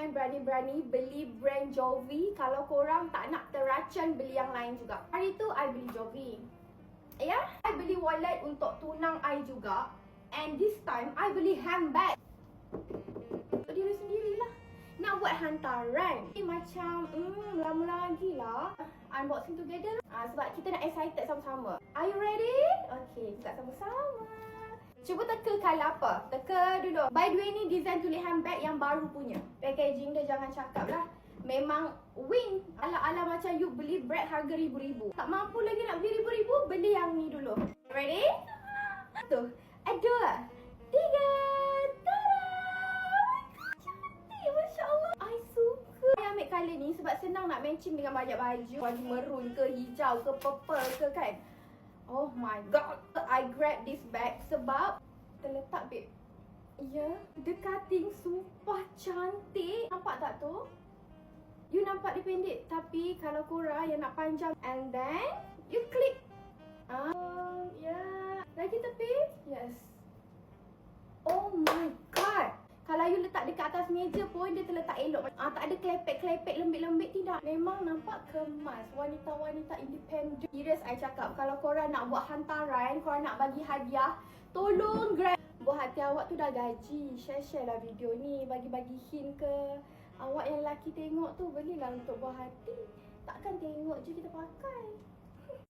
jangan berani-berani beli brand Jovi kalau korang tak nak teracun beli yang lain juga. Hari tu I beli Jovi. Ya, I beli wallet untuk tunang I juga. And this time I beli handbag untuk diri sendirilah. Nak buat hantaran. Macam lama lagi lah unboxing together. Sebab kita nak excited sama-sama. Are you ready? Okay, kita sama-sama. Cuba teka colour apa? Teka dulu. By the way, ni design tulis handbag yang baru punya. Packaging dia jangan cakap lah. Memang win. Ala-ala macam you beli bread harga ribu-ribu. Tak mampu lagi nak beli ribu-ribu, beli yang ni dulu. Ready? Satu, dua, tiga. Tada! Cantik, Masya Allah. I suka. I ambil colour ni sebab senang nak matching dengan banyak baju. Baju maroon ke, hijau ke, purple ke kan. Oh my god. I grab this bag sebab terletak babe. Ya, the cutting sumpah cantik. Nampak tak tu? You nampak dia pendek, tapi kalau korang yang nak panjang, and then you click. Ya. Lagi tepi? Yes. Oh my god. Kalau you letak dekat atas meja pun dia terletak elok. Tak ada klepek-klepek lembik-lembik, tidak. Memang nampak kemas. Wanita-wanita independent. Serius I cakap, kalau korang nak buat hantaran, korang nak bagi hadiah, tolong grab. Buat hati awak tu dah gaji. Share-share lah video ni. Bagi-bagi hint ke. Awak yang lelaki tengok tu, belilah untuk buah hati. Takkan tengok je kita pakai.